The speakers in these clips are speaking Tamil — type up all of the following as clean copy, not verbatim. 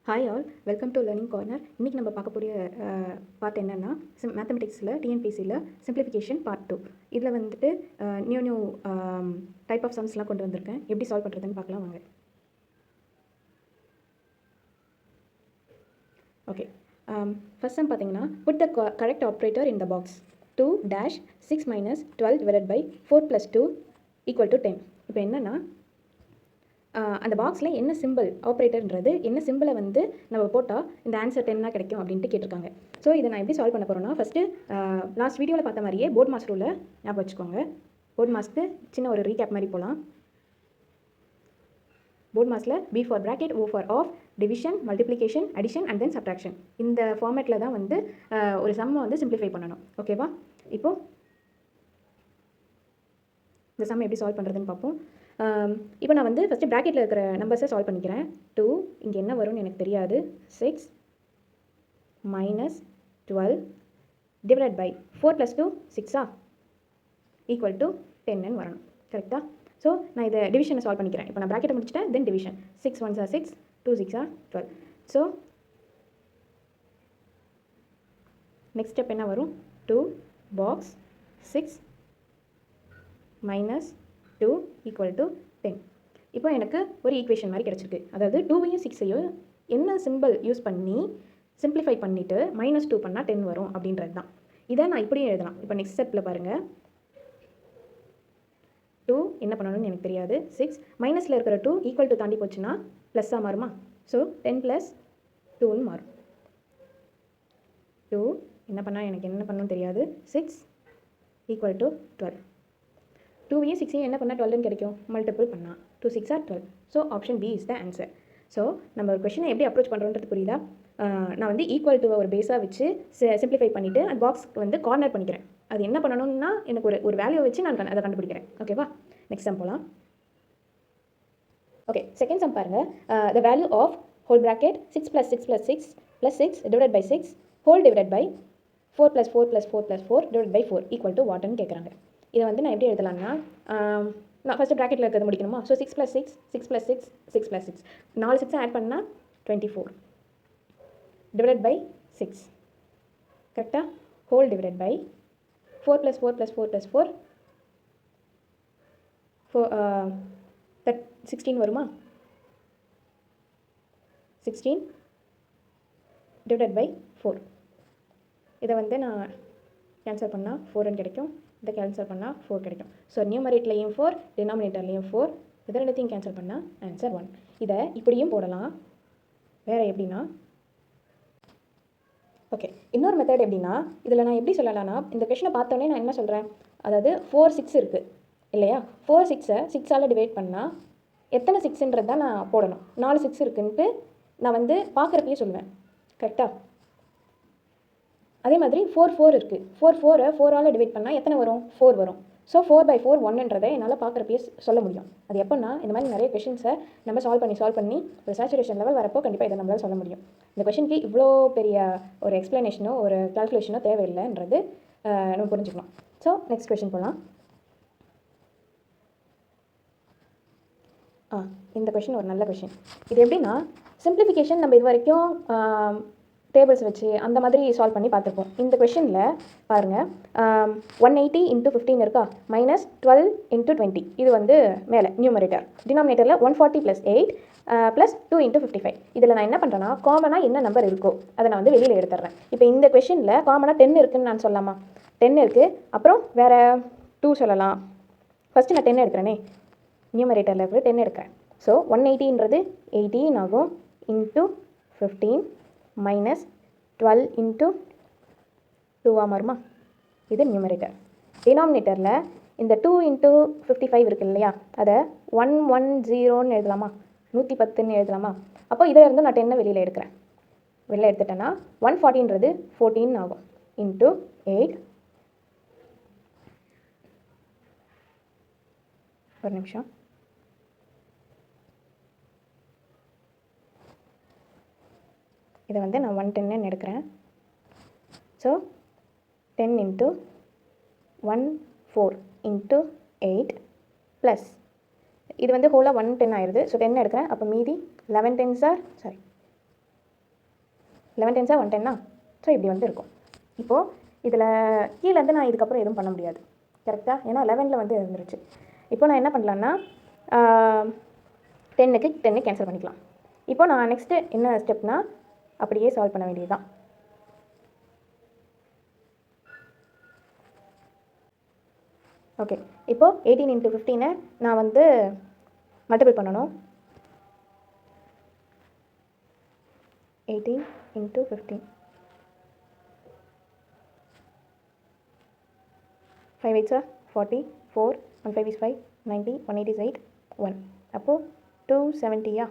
Hi all, welcome to learning corner. இன்றைக்கி நம்ம பார்க்கக்கூடிய பார்ட் என்னென்னா மேத்தமெட்டிக்ஸில் டிஎன்பிசியில் சிம்பிளிஃபிகேஷன் பார்ட் 2. இதில் வந்துட்டு நியூ டைப் ஆஃப் சம்ஸ்லாம் கொண்டு வந்திருக்கேன். எப்படி சால்வ் பண்ணுறதுன்னு பார்க்கலாம் வாங்க. ஓகே, ஃபர்ஸ்ட் சம் பார்த்தீங்கன்னா put the correct operator in the box 2-6 - 12 divided by 4 + 2 = 10. இப்போ என்னென்னா அந்த பாக்ஸில் என்ன சிம்பிள் ஆப்ரேட்டர்ன்றது என்ன சிம்பிளை வந்து நம்ம போட்டால் இந்த ஆன்சர் 10 கிடைக்கும் அப்படின்ட்டு கேட்டிருக்காங்க. ஸோ இதை நான் எப்படி சால்வ் பண்ண போகிறேன்னா, ஃபஸ்ட்டு லாஸ்ட் வீடியோவில் பார்த்த மாதிரியே போர்ட் மாஸ் ரூலில் ஞாபகம் வச்சுக்கோங்க. போர்ட் மாஸ்க்கு சின்ன ஒரு ரீகேப் மாதிரி போகலாம். போர்ட் மாஸில் B for bracket, O for off, division, multiplication, addition and then subtraction, இந்த ஃபார்மேட்டில் தான் வந்து ஒரு சம்மை வந்து சிம்பிளிஃபை பண்ணணும். ஓகேவா? இப்போது இந்த சம்மை எப்படி சால்வ் பண்ணுறதுன்னு பார்ப்போம். இப்போ நான் வந்து ஃபஸ்ட்டு ப்ராக்கெட்டில் இருக்கிற நம்பர்ஸை சால்வ் பண்ணிக்கிறேன். 2, இங்கே என்ன வரும்னு எனக்கு தெரியாது. 6 - 12 divided by 4 + 2 6 = 10 வரணும். கரெக்டாக? ஸோ நான் இதை டிவிஷனை சால்வ் பண்ணிக்கிறேன். இப்போ நான் ப்ராக்கெட்டை முடிச்சிட்டேன், then division. 6 1s are 6, 2 6 are 12. So next step என்ன வரும்? 2 பாக்ஸ் 6 - 2 = 10. இப்போ எனக்கு ஒரு ஈக்குவேஷன் மாதிரி கிடச்சிருக்கு. அதாவது 2வையும் 6ஐயும் என்ன சிம்பிள் யூஸ் பண்ணி சிம்பிளிஃபை பண்ணிவிட்டு -2 பண்ணால் 10 வரும் அப்படின்றது தான். இதை நான் இப்படியும் எழுதலாம். இப்போ நெக்ஸ்ட் ஸ்டெப்பில் பாருங்கள். 2 என்ன பண்ணணும்னு எனக்கு தெரியாது. 6 மைனஸில் இருக்கிற 2 ஈக்குவல் டு தாண்டி போச்சுன்னா ப்ளஸ்ஸாக மாறுமா? ஸோ 10 + 2ன்னு மாறும். 2 என்ன பண்ணால் எனக்கு என்ன பண்ணணும்னு தெரியாது. 6 = 12. 2வையும் 6ஐயும் என்ன பண்ணால் 12 கிடைக்கும்? மல்டிபிள் பண்ணால் 2 6 are 12. So option B is the answer. So நம்ம ஒரு கொஷினை எப்படி அப்ரோச் பண்ணுறோன்றது புரியுதா? நான் வந்து ஈக்குவல் டு ஒரு பேஸாக வச்சு சிம்பிளிஃபை பண்ணிவிட்டு அந்த பாக்ஸ்க்கு வந்து கார்னர் பண்ணிக்கிறேன். அது என்ன பண்ணணும்னா எனக்கு ஒரு வேல்யூ வச்சு நான் அதை கண்டுபிடிக்கிறேன். ஓகேவா? நெக்ஸ்ட் சம் போகலாம். ஓகே, செகண்ட் சம் பாருங்கள். The value of whole bracket 6 + 6 + 6 + 6 divided by 6 whole divided by 4 + 4 + 4 + 4 divided by 4 = வாட்னு கேட்குறாங்க. இதை வந்து நான் எப்படி எழுதலாம்னா, நான் ஃபஸ்ட்டு ப்ராக்கெட்டில் இருக்கிறது முடிக்கணுமா? ஸோ 6 + 6 6 + 6 6 + 6 4 6 ஆட் பண்ணால் 24 divided by 6. கரெக்டாக? ஹோல் divided by 4 + 4 + 4 + 4 16 வருமா? 16 divided by 4. இதை வந்து நான் கேன்சல் பண்ணால் 4 கிடைக்கும். இதை கேன்சல் பண்ணால் 4 கிடைக்கும். ஸோ நியூமரேட்டர்லேயும் 4, டினாமினேட்டர்லேயும் 4, இதை ரெண்டுத்தையும் கேன்சல் பண்ணால் ஆன்சர் 1. இதை இப்படியும் போடலாம். வேறு எப்படின்னா, ஓகே, இன்னொரு மெத்தட் எப்படின்னா, இதில் நான் எப்படி சொல்லலாம்னா, இந்த கொஷினை பார்த்தோன்னே நான் என்ன சொல்கிறேன், அதாவது 4 6 இருக்குது இல்லையா? 4 6ஐ 6ஆல் டிவைட் பண்ணால் எத்தனை 6ன்றது தான் நான் போடணும். 4 6 இருக்குன்ட்டு நான் வந்து பார்க்குறப்பையே சொல்லுவேன். கரெக்டாக? அதே மாதிரி 4 4 இருக்குது. 4 4ஐ 4ஆல் டிவைட் பண்ணால் எத்தனை வரும்? 4 வரும். ஸோ 4/4 1ன்றதை என்னால் பார்க்குறப்பே சொல்ல முடியும். அது எப்போன்னா, இந்த மாதிரி நிறைய கொஷின்ஸை நம்ம சால்வ் பண்ணி ஒரு சேச்சுரேஷன் லெவல் வரப்போ கண்டிப்பாக இதை நம்மளால் சொல்ல முடியும். இந்த கொஷினுக்கு இவ்வளோ பெரிய ஒரு எக்ஸ்ப்ளனேஷனோ ஒரு கால்குலேஷனோ தேவையில்லைன்றது நம்ம புரிஞ்சுக்கணும். ஸோ நெக்ஸ்ட் கொஷின் போகலாம். இந்த கொஷின் ஒரு நல்ல கொஷின். இது எப்படின்னா, சிம்பிளிஃபிகேஷன் நம்ம இது வரைக்கும் டேபிள்ஸ் வச்சு அந்த மாதிரி சால்வ் பண்ணி பார்த்துருப்போம். இந்த கொஷினில் பாருங்கள், 180 × 15 இருக்கா? -12 × 20. இது வந்து மேலே நியூமரேட்டர். டினாமினேட்டரில் 140 + 8 + 2 × 55. இதில் நான் என்ன பண்ணுறேன்னா, காமனாக என்ன நம்பர் இருக்கோ அதை நான் வந்து வெளியில் எடுத்துடுறேன். இப்போ இந்த கொஷினில் காமனாக 10 இருக்குதுன்னு நான் சொல்லலாமா? 10 இருக்குது. அப்புறம் வேறு 2 சொல்லலாம். ஃபஸ்ட்டு நான் 10 எடுக்கிறேனே, நியூமரேட்டரில் இருக்கிற 10 எடுக்கிறேன். ஸோ 180ன்றது 18 ஆகும் × 15 -12 × 2 மாறுமா? இது நியூமரேட்டர். டினாமினேட்டரில் இந்த 2 × 55 இருக்குது இல்லையா? அதை 110ன்னு எழுதலாமா? 110ன்னு எழுதலாமா? அப்போ இதில் இருந்து நான் 10 வெளியில் எடுக்கிறேன். வெளியில் எடுத்துட்டேன்னா 140ன்றது 14 ஆகும் × 8. ஒரு நிமிஷம். இதை வந்து நான் 110ன்னு எடுக்கிறேன். ஸோ 10 × 14 × 8 ப்ளஸ் இது வந்து ஹோலாக 110 ஆயிடுது. ஸோ 10 எடுக்கிறேன். அப்போ மீதி 11 10s are 11 10 110 ஸோ இப்படி வந்து இருக்கும். இப்போது இதில் கீழேருந்து நான் இதுக்கப்புறம் எதுவும் பண்ண முடியாது, கரெக்டாக? ஏன்னா 11ல் வந்து இருந்துருச்சு. இப்போ நான் என்ன பண்ணலான்னா 10க்கு 10 கேன்சல் பண்ணிக்கலாம். இப்போ நான் நெக்ஸ்ட்டு என்ன ஸ்டெப்னா அப்படியே சால்வ் பண்ண வேண்டியது தான். ஓகே, இப்போது 18 × 15 நான் வந்து மல்டிபிள் பண்ணணும். 18 × 15 5 8 40 4 1 5 is 5 90 180 is 8 1. அப்போது 270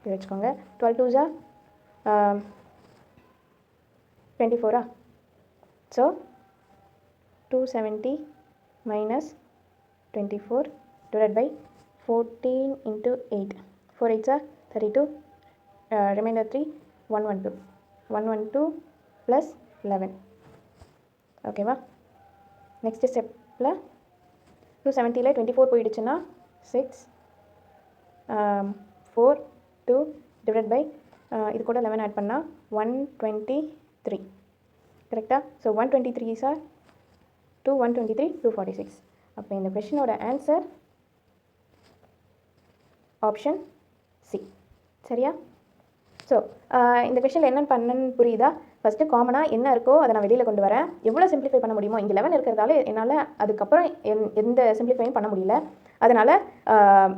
இது வச்சுக்கோங்க. 12 2 24 so 270 minus 24 divided by 14 into 8. 4 8 32, remainder 3 112 112 plus 11. ஓகேவா? நெக்ஸ்ட் ஸ்டெப்பில் 270ல் 24 போயிடுச்சுன்னா 6 4 2 divided by இது கூட 11 ஆட் பண்ணால் 123. கரெக்டாக? So 123 sir 2 123 246. அப்போ இந்த கொஷினோட ஆன்சர் ஆப்ஷன் சி. சரியா? ஸோ இந்த கொஷனில் என்ன பண்ணன்னு புரியுதா? ஃபஸ்ட்டு காமனாக என்ன இருக்கோ அதை நான் வெளியில் கொண்டு வரேன். எவ்வளோ சிம்பிளிஃபை பண்ண முடியுமோ, இங்கே 11 இருக்கிறதால என்னால் அதுக்கப்புறம் எந்த சிம்பிளிஃபையும் பண்ண முடியல. அதனால்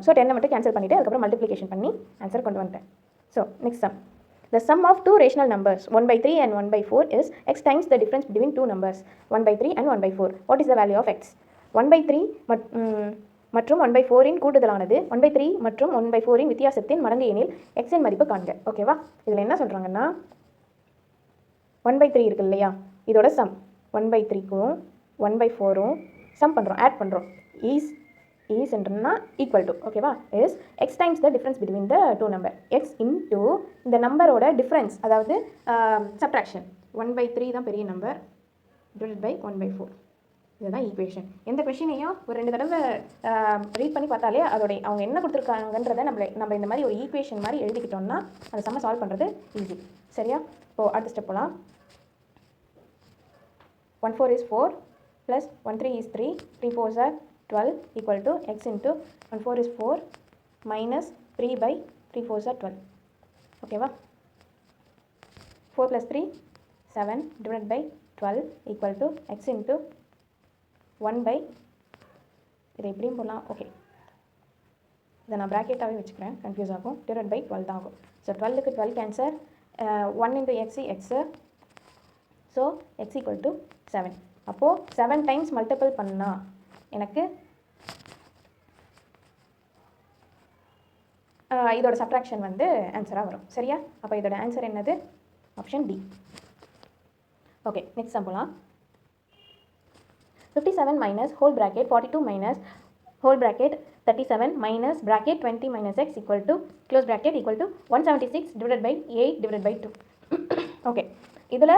ஸோ 10 மட்டும் கேன்சல் பண்ணிவிட்டு அதுக்கப்புறம் மல்டிப்ளிகேஷன் பண்ணி ஆன்சர் கொண்டு வந்துட்டேன். So next sum. The sum of two rational numbers 1/3 and 1/4 is x times the difference between two numbers 1/3 and 1/4. What is the value of x? 1/3 மற்றும் 1/4 இன் கூடுதலானது 1/3 மற்றும் 1/4 இன் வித்தியாசத்தின் மடங்கு எனில் x இன் மதிப்பு காண்க. ஓகேவா? இதில் என்ன சொல்கிறாங்கன்னா 1/3 இருக்கு இல்லையா, இதோட சம் 1/3க்கும் 1/4ம் சம் பண்ணுறோம், ஆட் பண்ணுறோம். is என்றுனா equal to, ஓகேவா, is x times the difference between the two number. x into இந்த நம்பரோட டிஃப்ரென்ஸ், அதாவது சப்ட்ராக்ஷன். 1/3 தான் பெரிய நம்பர் divided by 1/4. இதுதான் ஈக்குவேஷன். எந்த கொஷினையும் ஒரு 2 தடவை ரீட் பண்ணி பார்த்தாலே அதோடைய அவங்க என்ன கொடுத்துருக்காங்கன்றதை நம்ம இந்த மாதிரி ஒரு ஈக்குவேஷன் மாதிரி எழுதிக்கிட்டோம்னா அந்த சம்மை சால்வ் பண்ணுறது ஈஸி. சரியா? இப்போது அடுத்த ஸ்டெப் போகலாம். 1/4 is 4 plus 1/3 is 3 3 4s are 12 equal to x into 1/4 is 4 minus 3 by 3 4s are 12. ஓகேவா? 4 plus 3 7 divided by 12 equal to x into 1 by, இதை எப்படியும் போடலாம். ஓகே, இதை நான் ப்ராக்கெட்டாகவே வச்சுக்கிறேன், கன்ஃபியூஸ் ஆகும். டிவைட் பை 12 தான் ஆகும். ஸோ 12க்கு 12 cancel, 1 into x x, so x equal to 7. அப்போது 7 டைம்ஸ் மல்டிபிள் பண்ணால் எனக்கு இதோட சப்ட்ராக்ஷன் வந்து ஆன்சராக வரும். சரியா? அப்போ இதோட ஆன்சர் என்னது? Option D. Okay, next sum போகலாம். 57 minus whole bracket 42 minus whole bracket 37 minus bracket 20 minus x equal to close bracket equal to 176 divided by 8 divided by 2. Okay, இதில்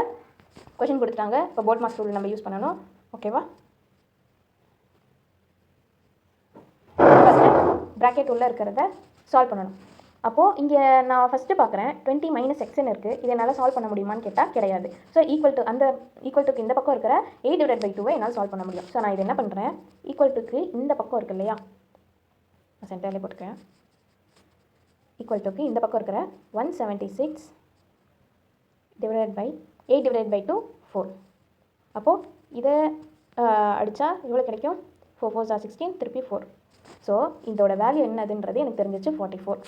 கொஷின் கொடுத்துட்டாங்க. இப்போ போட் மாஸ் ரூல் நம்ம யூஸ் பண்ணணும். ஓகேவா? ஃபஸ்ட்டு ப்ராக்கெட் உள்ளே இருக்கிறத சால்வ் பண்ணணும். அப்போது இங்கே நான் ஃபஸ்ட்டு பார்க்குறேன் 20 minus xன்னு இருக்குது. இதை என்னால் சால்வ் பண்ண முடியுமான்னு கேட்டால் கிடையாது. ஸோ ஈக்குவல் டுக்கு இந்த பக்கம் இருக்கிற 8 divided by 2 என்னால் சால்வ் பண்ண முடியும். ஸோ நான் இது என்ன பண்ணுறேன், ஈக்குவல் டுக்கு இந்த பக்கம் இருக்குது இல்லையா, நான் சென்டர்லேயே போட்டுக்கிறேன். ஈக்குவல் டுக்கு இந்த பக்கம் இருக்கிற 176 divided by 8 divided by 2 4. அப்போது இதை அடித்தா எவ்வளோ கிடைக்கும்? 4 4s are 16, திருப்பி 4. ஸோ இதோட வேல்யூ என்னதுன்றது எனக்கு தெரிஞ்சிச்சு 44.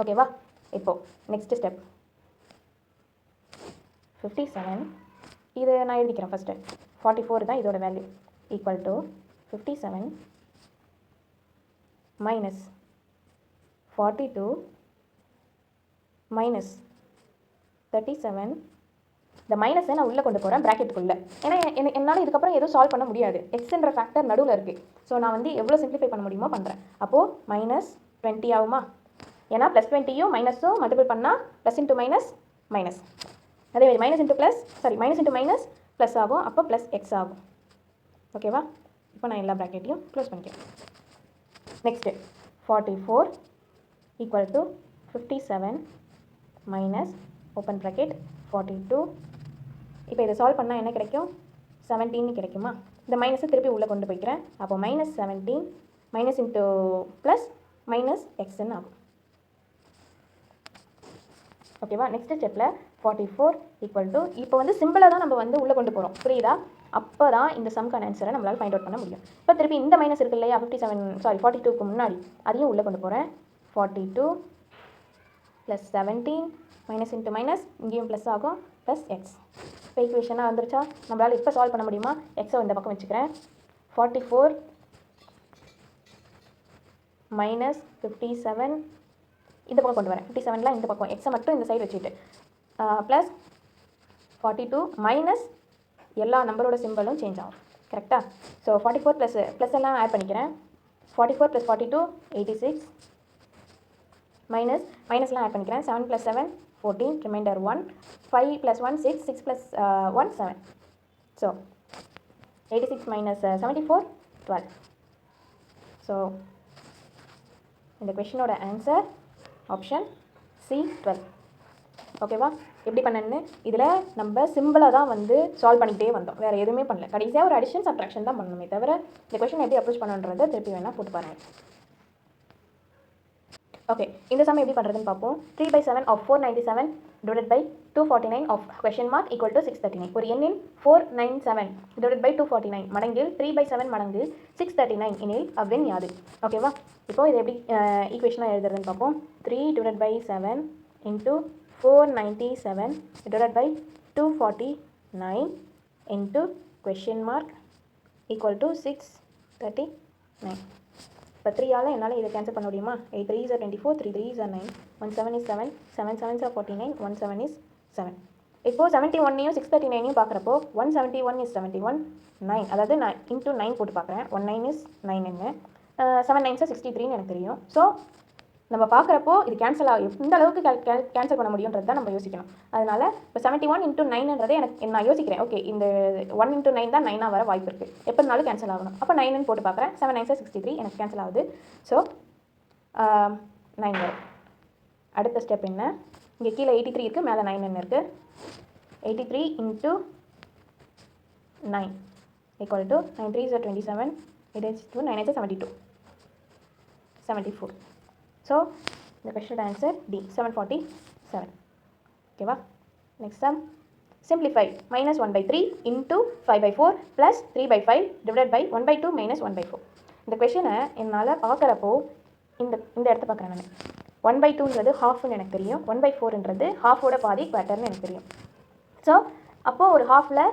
ஓகேவா? இப்போது நெக்ஸ்ட் ஸ்டெப் 57, இது நான் எழுதிக்கிறேன் ஃபஸ்ட்டு. 44 தான் இதோட value. Equal to 57 minus 42 minus 37. இந்த மைனஸை நான் உள்ளே கொண்டு போகிறேன் ப்ராக்கெட்டுக்குள்ளே. ஏன்னா என்னால் இதுக்கப்புறம் எதுவும் சால்வ் பண்ண முடியாது. எக்ஸ்ன்ற ஃபேக்டர் நடுவில் இருக்குது. ஸோ நான் வந்து எவ்வளோ சிம்பிளிஃபை பண்ண முடியுமோ பண்ணுறேன். அப்போது மைனஸ் 20 ஆகுமா? ஏன்னா ப்ளஸ் 20யும் மைனஸும் மல்டிபிள் பண்ணால் ப்ளஸ் இன்ட்டு மைனஸ் மைனஸ், அதேமாதிரி மைனஸ் இன்ட்டு மைனஸ் ப்ளஸ் ஆகும். அப்போ ப்ளஸ் எக்ஸ் ஆகும். ஓகேவா? இப்போ நான் எல்லா ப்ராக்கெட்டையும் க்ளோஸ் பண்ணிக்கிறேன். Next 44 equal to 57 minus open bracket 42. இப்போ இதை சால்வ் பண்ணால் என்ன கிடைக்கும்? 17 கிடைக்குமா? இந்த மைனஸை திருப்பி உள்ளே கொண்டு போய்க்கிறேன். அப்போ -17 மைனஸ் இன்ட்டு ப்ளஸ் மைனஸ் எக்ஸ்ன்னு ஆகும். ஓகேவா? நெக்ஸ்ட் ஸ்டெப்பில் 44 ஈக்குவல் டு, இப்போ வந்து சிம்பிளாக தான் நம்ம வந்து உள்ளே கொண்டு போகிறோம், புரியுதா? அப்போ தான் இந்த சம்க்கான ஆன்சரை நம்மளால் ஃபைண்ட் அவுட் பண்ண முடியும். இப்போ திருப்பி இந்த மைனஸ் இருக்கு இல்லையா, 42க்கு முன்னாடி அதையும் உள்ளே கொண்டு போகிறேன். 42 ப்ளஸ் 17 மைனஸ் இன்ட்டு மைனஸ், இங்கேயும் ப்ளஸ் ஆகும், ப்ளஸ் எக்ஸ். இப்போ ஈக்குவேஷனாக வந்துருச்சா? நம்மளால் இப்போ சால்வ் பண்ண முடியுமா? எக்ஸை இந்த பக்கம் வச்சுக்கிறேன். 44 மைனஸ் 57 இந்த பக்கம் கொண்டு வரேன். 57லாம் இந்த பக்கம், எக்ஸை மட்டும் இந்த சைடு வச்சுட்டு ப்ளஸ் 42 மைனஸ் எல்லா நம்பரோட சிம்பிளும் சேஞ்ச் ஆகும். கரெக்டாக? ஸோ 44 ப்ளஸ் எல்லாம் ஆட் பண்ணிக்கிறேன். 44 + 42 86 மைனஸ்லாம் ஆட் பண்ணிக்கிறேன். 7 + 7 14 ரிமைண்டர் 1 5 + 1 6 6 + 1 7. So 86 minus 74 12. ஸோ இந்த கொஷினோட ஆன்சர் ஆப்ஷன் சி 12. ஓகேவா? எப்படி பண்ணணுன்னு இதில் நம்ம சிம்பிளாக தான் வந்து சால்வ் பண்ணிக்கிட்டே வந்தோம், வேறு எதுவுமே பண்ணல. கடைசியாக ஒரு அடிஷன் சப்ட்ராக்ஷன் தான் பண்ணணுமே தவிர இந்த கொஷின் எப்படி அப்ரோச் பண்ணுன்றதை திருப்பி வேணால் போட்டு பாருங்கள். ஓகே, இந்த சம் எப்படி பண்ணுறதுன்னு பார்ப்போம். 3/7 of 497 divided by 249 of question mark equal to 639. ஒரு எண்ணின் 497 divided by 249 மடங்கில் 3/7 மடங்கு 639 எனில் அவ்வெண் யாது? ஓகேவா? இப்போ இதை எப்படி ஈக்குவேஷனாக எழுதுறதுன்னு பார்ப்போம். 3 divided by 7 into 497 divided by 249 into question mark equal to 639. இப்போ 3ஆல் என்னால் இதை கேன்சல் பண்ண முடியுமா? 8 3s are 24, 3 3s are 9, 1 7 is 7, 7 7s are 49, 1 7 is 7. இப்போது 71ஐயும் 639ஐயும் பார்க்குறப்போ 171 is 71, 9, அதாவது நான் இன்ட்டு 9 போட்டு பார்க்குறேன். 1 9 is 9ன்னு, 7 9s are 63ன்னு எனக்கு தெரியும். ஸோ நம்ம பார்க்குறப்போ இது கேன்சல் எந்த அளவுக்கு கேன்சல் பண்ண முடியுன்றது தான் நம்ம யோசிக்கணும். அதனால் இப்போ 71 × 9ன்றதை நான் யோசிக்கிறேன். ஓகே, இந்த 1 × 9 தான் 9ஆக வர வாய்ப்பு இருக்குது, எப்போ இருந்தாலும் கேன்சல் ஆகணும். அப்போ 9ன்னு போட்டு பார்க்குறேன். 7 9s are 63 எனக்கு கேன்சல் ஆகுது. ஸோ 9 வரும். அடுத்த ஸ்டெப் என்ன? இங்கே கீழே 83 இருக்குது, மேலே 9 இருக்குது. 83 × 9 equal to 9 3s are 27, 8 8 2 9 8 72, 74. So இந்த கொஸ்டினோட ஆன்சர் டி 747. ஓகேவா? Next sum. Simplify -1/3 into 5/4 plus 3/5 divided by 1/2 minus 1/4. இந்த கொஷினை என்னால் பார்க்குறப்போ இந்த இடத்த பார்க்குறேன் நான். 1/2ன்றது ஹாஃப்னு எனக்கு தெரியும், 1/4ன்றது ஹாஃபோட பாதி குவார்ட்டர்னு எனக்கு தெரியும். ஸோ அப்போது ஒரு ஹாஃபில்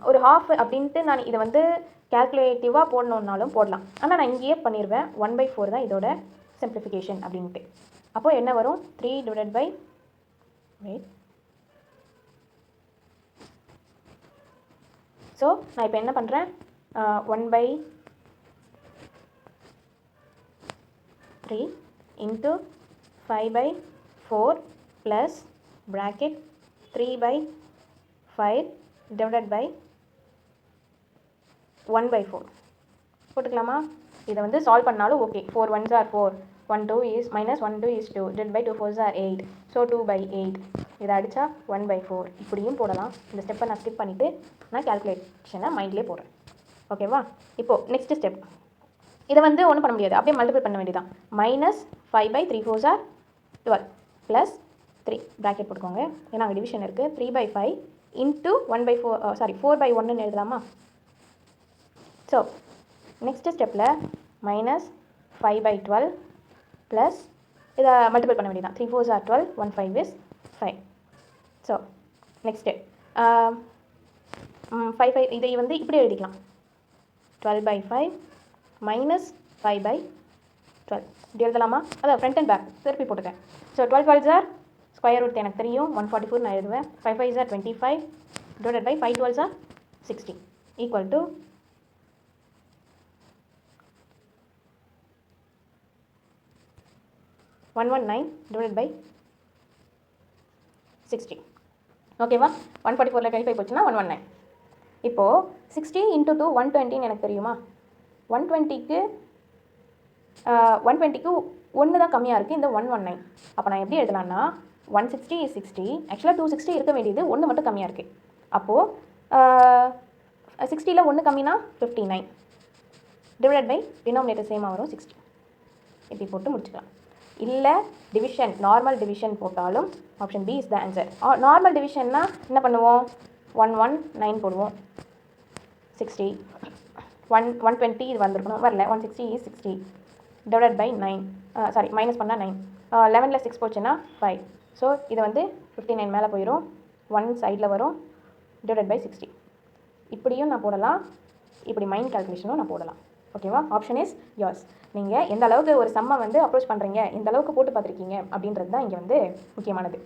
ஒரு ஹாஃப் அப்படின்ட்டு நான் இதை வந்து கேல்குலேட்டிவாக போடணுன்னாலும் போடலாம். ஆனால் நான் இங்கேயே பண்ணிடுவேன். 1/4 தான் இதோட சிம்பிளிஃபிகேஷன் அப்படின்ட்டு. அப்போது என்ன வரும்? 3 divided by ஸோ நான் இப்போ என்ன பண்ணுறேன்? 1/3 into 5/4 plus bracket 3/5 divided by 1/4 போட்டுக்கலாமா? இதை வந்து சால்வ் பண்ணாலும் okay. 4 1s are 4, 1 2 is -1 2 is 2, divided by 2 4s are 8, so 2/8. இதை அடித்தா 1/4 இப்படியும் போடலாம். இந்த ஸ்டெப்பை நான் ஸ்கிப் பண்ணிவிட்டு நான் கேல்குலேஷனை மைண்ட்லேயே போடுறேன். ஓகேவா? இப்போது நெக்ஸ்ட் ஸ்டெப். இதை வந்து ஒன்றும் பண்ண முடியாது, அப்படியே மல்டிபிள் பண்ண வேண்டியதான். -5/3 4s are 12 ப்ளஸ் 3 ப்ராக்கெட் போட்டுக்கோங்க, ஏன்னா அங்கே டிவிஷன் இருக்குது. 3/5 into 4/1ன்னு எழுதலாமா? ஸோ நெக்ஸ்ட் ஸ்டெப்பில் -5/12 ப்ளஸ் இதை மல்டிபிள் பண்ண வேண்டியதான். 3 4s are 12, 1 5 is 5. So next 5 இதை வந்து இப்படி எழுதிக்கலாம். 12/5 minus 5/12 இப்படி எழுதலாமா? அதான் ஃப்ரண்ட் அண்ட் பேக் திருப்பி போட்டுக்கேன். So 12 12s are square root எனக்கு தெரியும், 144 நான் எழுதுவேன். 5 5s are 25 divided by 5 12s are 60 equal to 119 divided by 60. ஓகேவா? 144ல் 25 போச்சுன்னா 119. இப்போது 60 × 2 120 எனக்கு தெரியுமா? 120க்கு 1 தான் கம்மியாக இருக்குது, இந்த 119. அப்போ நான் எப்படி எழுதலான்னா 160 is 60. ஆக்சுவலாக 260 இருக்க வேண்டியது ஒன்று மட்டும் கம்மியாக இருக்குது. அப்போது 60ல் ஒன்று கம்மினா 59 டிவைடட் பை டினாமினேட்டர் சேமாக வரும் 60. இப்படி போட்டு முடிச்சுக்கலாம். இல்லை டிவிஷன், நார்மல் டிவிஷன் போட்டாலும் option B is the answer. Normal டிவிஷன்னா என்ன பண்ணுவோம்? 119 போடுவோம். 60 120 இது வந்திருக்கணும், வரல. 160 is 60 divided by 9, sorry minus பண்ணால் 9. 11ல் 6 போச்சுன்னா 5. ஸோ இது வந்து 59 மேலே போயிடும், 1 சைடில் வரும், டிவைடட் பை 60. இப்படியும் நான் போடலாம், இப்படி மைண்ட் கால்குலேஷனும் நான் போடலாம். ஓகேவா? Option is yours. நீங்கள் எந்த அளவுக்கு ஒரு சம்மை வந்து அப்ரோச் பண்ணுறீங்க, எந்த அளவுக்கு போட்டு பார்த்துருக்கீங்க அப்படின்றது தான் இங்கே வந்து முக்கியமானது.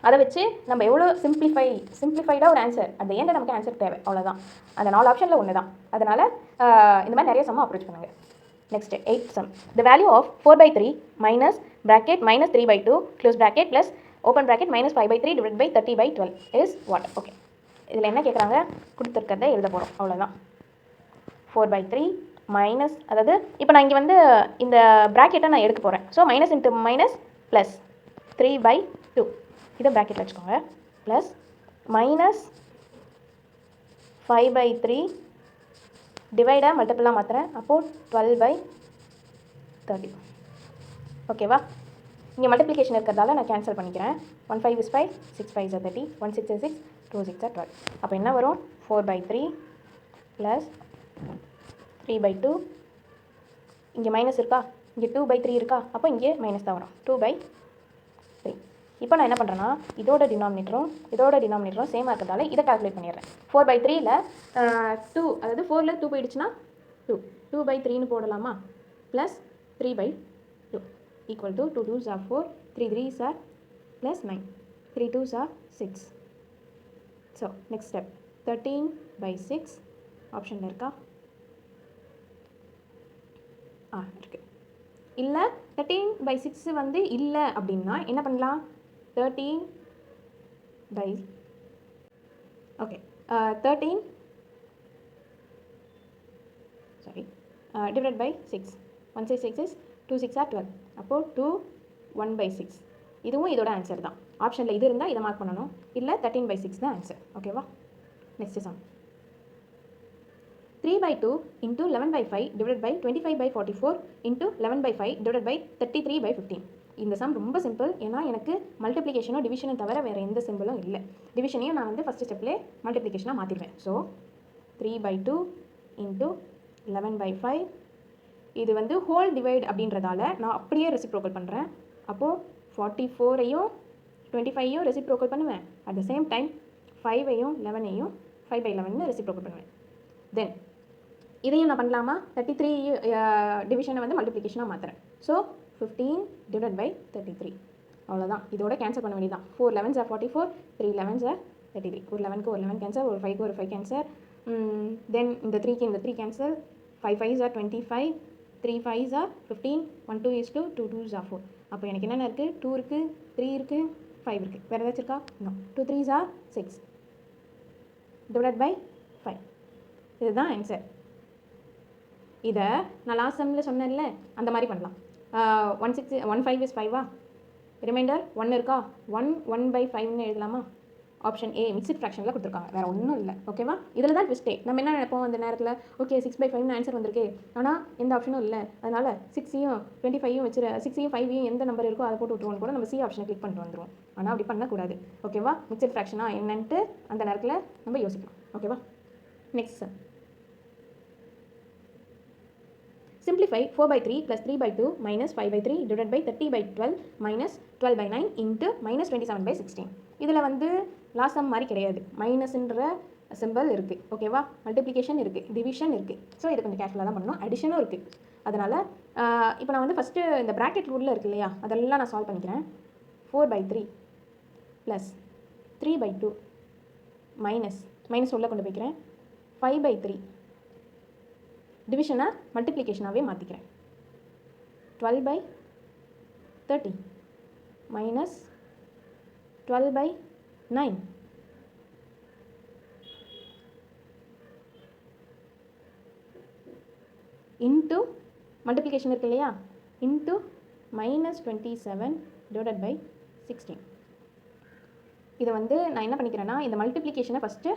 அதை வச்சு நம்ம எவ்வளோ சிம்பிளிஃபைடாக ஒரு ஆன்சர், அந்த ஏண்ட நமக்கு ஆன்சர் தேவை, அவ்வளோதான். அந்த 4 ஆப்ஷனில் ஒன்று தான். அதனால் இந்த மாதிரி நிறைய சம்மை அப்ரோச் பண்ணுங்கள். Next 8th sum. The value of 4/3 minus bracket minus 3/2 close bracket plus open bracket minus 5/3 divided by 30/12 is what? Okay, இதில் என்ன கேட்குறாங்க? கொடுத்துருக்கிறத எழுத போகிறோம், அவ்வளோதான். 4/3 மைனஸ், அதாவது இப்போ நான் இங்கே வந்து இந்த ப்ராக்கெட்டை நான் எடுக்க போகிறேன். So minus into minus plus 3/2 இதை ப்ராக்கெட்டில் வச்சுக்கோங்க. Plus minus 5/3 டிவைடை மல்டிபிளாக மாற்றுறேன். அப்போது 12/30. ஓகேவா? இங்கே மல்டிப்ளிகேஷன் இருக்கிறதால நான் கேன்சல் பண்ணிக்கிறேன். 1 5 is 5, 6 5 is 30, 1 6 is 6, 2 6 are 12. அப்போ என்ன வரும்? 4/3 ப்ளஸ் 3/2. இங்கே மைனஸ் இருக்கா, இங்கே 2/3 இருக்கா, அப்போ இங்கே மைனஸ் தான் வரும், 2/3. இப்போ நான் என்ன பண்ணுறேன்னா, இதோட டினாமினேட்டரும் சேமாக இருக்கிறதால இதை கால்குலேட் பண்ணிடுறேன். 4/3ல் 2, அதாவது 4ல் 2 போயிடுச்சுன்னா 2/3ன்னு போடலாமா? Plus 3/2 equal to 2 2s are 4, 3 3s are plus 9, 3 2s are 6. So next step 13/6 ஆப்ஷனில் இருக்கா? இருக்கு. இல்லை 13/6 வந்து இல்லை அப்படின்னா என்ன பண்ணலாம்? 13 divided by 6. 1 6 6 is 2 6 are 12. அப்போது 2 1/6. இதுவும் இதோட ஆன்சர் தான். ஆப்ஷனில் இது இருந்தால் இதை மார்க் பண்ணணும், இல்லை 13/6 தான் ஆன்சர். ஓகேவா? Next some. 3/2 into 11/5 divided by 25/44 into 11/5 divided by 33/15. இந்த சம் ரொம்ப சிம்பிள். ஏன்னா எனக்கு மல்டிப்ளிகேஷனோ டிவிஷனை தவிர வேறு எந்த சிம்பிளும் இல்லை. டிவிஷனையும் நான் வந்து ஃபஸ்ட்டு ஸ்டெப்லேயே மல்டிப்ளிகேஷனாக மாற்றிடுவேன். So 3/2 into 11/5. இது வந்து ஹோல் டிவைட் அப்படின்றதால நான் அப்படியே ரெசிப்ரோக்கல் பண்ணுறேன். அப்போது 44ஐயும் 25ஐயும் ரெசிப்ரோக்கல் பண்ணுவேன். அட் த சேம் டைம் 5ஐயும் 11ஐயும் 5/11 ரெசிப்ரோக்கல் பண்ணுவேன். தென் இதையும் நான் பண்ணலாமா? 33 டிவிஷனை வந்து மல்டிப்ளிகேஷனாக மாற்றுறேன். So 15 divided by 33. அவ்வளோதான். இதோட கேன்சல் பண்ண வேண்டியதான். 4 11s are 44, 3 11s are 33. ஒரு 11க்கு ஒரு 11 கேன்சல், ஒரு 5க்கு ஒரு 5 கேன்சல். தென் இந்த 3க்கு இந்த 3 cancel. 5 5s are 25, 3 5s are 15, 1 2 is 2, 2 2s are 4. அப்போ எனக்கு என்னென்ன இருக்குது? 2 இருக்குது, 3 இருக்குது, 5 இருக்குது. வேறு ஏதாச்சும் இருக்கா? No. 2 3s are 6 divided by 5. இதுதான் ஆன்சர். இதை நான் லாஸ்ட் சம்மில் சொன்னேன்ல, அந்த மாதிரி பண்ணலாம். 1 5 is 5 ரிமைண்டர் 1 இருக்கா? 1 1/5ன்னு எழுதலாமா? ஆப்ஷன் ஏ மிக்ஸ்ட் ஃப்ராக்ஷனில் கொடுத்துருக்காங்க, வேறு ஒன்றும் இல்லை. ஓகேவா? இதில் தான் ட்விஸ்ட்டே. நம்ம என்ன நினைப்போம் அந்த நேரத்தில்? ஓகே 6/5ன்னு ஆன்சர் வந்திருக்கு, ஆனால் எந்த ஆப்ஷனும் இல்லை, அதனால் 6ஐயும் 25ஐயும் வச்சு 6ஐயும் 5ஐயும் எந்த நம்பர் இருக்கோ அதை போட்டு விட்டுருவோன்னு கூட நம்ம சி ஆப்ஷனை கிளிக் பண்ணிட்டு வந்துடுவோம். ஆனால் அப்படி பண்ணக்கூடாது. ஓகேவா? மிக்ஸ்ட் ஃப்ராக்ஷனாக என்னன்ட்டு அந்த நேரத்தில் நம்ம யோசிக்கணும். ஓகேவா? Next sir, simplify 4/3 plus 3/2 minus 5/3 divided by 30/12 minus 12/9 into minus 27/16. இதில் வந்து லாஸ்ட் சம் மாதிரி கிடையாது, மைனஸ்ன்ற சிம்பிள் இருக்குது. ஓகேவா? மல்டிப்ளிகேஷன் இருக்குது, டிவிஷன் இருக்குது. ஸோ இது கொஞ்சம் கேர்ஃபுல்லாக தான் பண்ணணும். அடிஷனும் இருக்குது. அதனால் இப்போ நான் வந்து ஃபஸ்ட்டு இந்த ப்ராக்கெட் ரூலில் இருக்கு இல்லையா, அதெல்லாம் நான் சால்வ் பண்ணிக்கிறேன். 4/3 ப்ளஸ் 3/2 மைனஸ் உள்ள கொண்டு போய்க்கிறேன். 5/3 டிவிஷனை மல்டிப்ளிகேஷனாகவே மாற்றிக்கிறேன். 12/30 மைனஸ் 12/9 இன்ட்டு மல்டிப்ளிகேஷன் இருக்கு இல்லையா, இன்ட்டு minus 27 divided by 16. இதை வந்து நான் என்ன பண்ணிக்கிறேன்னா இந்த மல்டிப்ளிகேஷனை ஃபஸ்ட்டு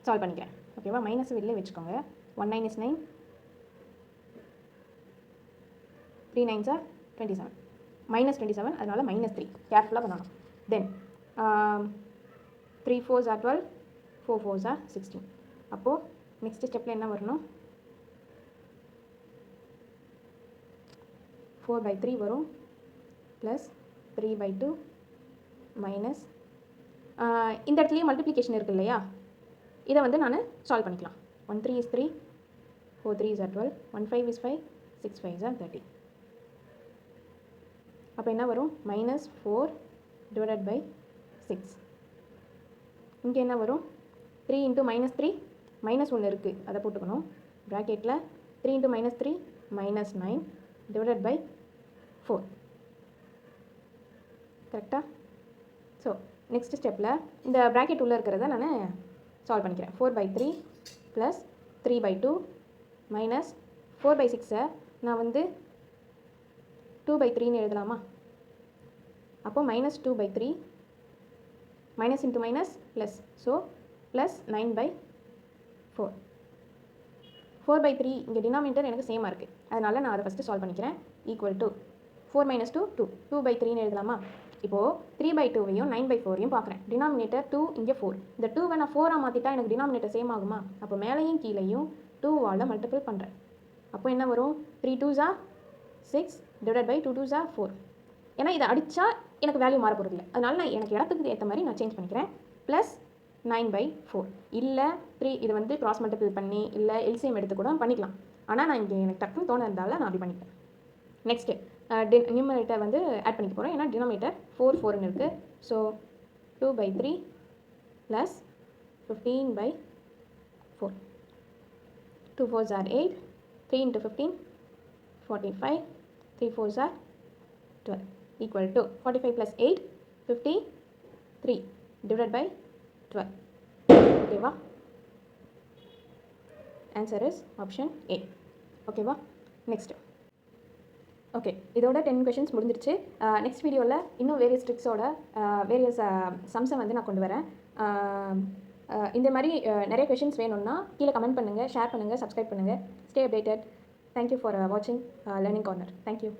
சால்வ் பண்ணிக்கிறேன். ஓகேவா? மைனஸ் வெளிலே வச்சுக்கோங்க. 1 9 is 9, 3 9s are 27, -27, அதனால் -3 கேர்ஃபுல்லாக பண்ணணும். தென் 3 4s are 12, 4 4s are 16. அப்போது நெக்ஸ்ட் ஸ்டெப்பில் என்ன வரணும்? 4/3 வரும், ப்ளஸ் 3/2 மைனஸ் இந்த இடத்துலையும் மல்டிப்ளிகேஷன் இருக்குது இல்லையா, இதை வந்து நான் சால்வ் பண்ணிக்கலாம். 1 3 is 3, 4 3s are 12, 1 5 is 5, 6 5s are 30. அப்போ என்ன வரும்? -4 divided by 6. இங்கே என்ன வரும்? 3 into -3, -1 இருக்குது, அதை போட்டுக்கணும் ப்ராக்கெட்டில். 3 into -3 -9 divided by 4. கரெக்டாக? ஸோ நெக்ஸ்ட் ஸ்டெப்பில் இந்த ப்ராக்கெட் உள்ளே இருக்கிறத நான் சால்வ் பண்ணிக்கிறேன். 4/3 ப்ளஸ் 3/2 மைனஸ் 4/6 நான் வந்து 2/3ன்னு எழுதலாமா? அப்போ -2/3 minus into minus plus, so plus 9/4. 4/3 இங்கே டினாமினேட்டர் எனக்கு சேமாக இருக்குது, அதனால் நான் அதை ஃபஸ்ட்டு சால்வ் பண்ணிக்கிறேன். ஈக்குவல் டு 4 - 2 2, 2/3ன்னு எழுதலாமா? இப்போது 3/2வையும் 9/4ஐயும் பார்க்குறேன். டினாமினேட்டர் 2, இங்கே 4. இந்த 2வை நான் 4ஆக மாற்றிட்டா எனக்கு டினாமினேட்டர் சேம் ஆகுமா? அப்போ மேலேயும் கீழேயும் 2வால் மல்டிபிள் பண்ணுறேன். அப்போ என்ன வரும்? 3 2s are 6 divided by 2 2s are 4. ஏன்னா இதை அடித்தா எனக்கு வேல்யூ மாற போகிறது இல்லை, அதனால் நான் எனக்கு இடத்துக்கு ஏற்ற மாதிரி நான் சேஞ்ச் பண்ணிக்கிறேன். ப்ளஸ் 9/4 இல்லை 3, இது வந்து கிராஸ் மல்டிபிள் பண்ணி இல்லை எல்சிஎம் எடுத்து கூட பண்ணிக்கலாம். ஆனால் நான் இங்கே எனக்கு டக்குன்னு தோணுறதால நான் அப்படி பண்ணிப்பேன். நெக்ஸ்ட்டு நியூமரேட்டர் வந்து ஆட் பண்ணிக்க போகிறேன், ஏன்னா டினாமினேட்டர் 4 4ன்னு இருக்குது. So 2/3 plus 15/4. 2 4s are 8, 3 into 15 45, 3 4s are 12, equal to 45 plus 8 53 divided by 12. ஓகேவா? Answer is option A. ஓகேவா? நெக்ஸ்ட்டு ஓகே, இதோட 10 கொஷின்ஸ் முடிஞ்சிருச்சு. நெக்ஸ்ட் வீடியோவில் இன்னும் வேரியஸ் ட்ரிக்ஸோட வேரியஸ் சம்ஸை வந்து நான் கொண்டு வரேன். இந்த மாதிரி நிறைய கொஷின்ஸ் வேணும்னா கீழே கமெண்ட் பண்ணுங்கள், ஷேர் பண்ணுங்கள், சப்ஸ்கிரைப் பண்ணுங்கள். Stay updated. தேங்க்யூ ஃபார் வாட்சிங் லேர்னிங் கார்னர். தேங்க்யூ.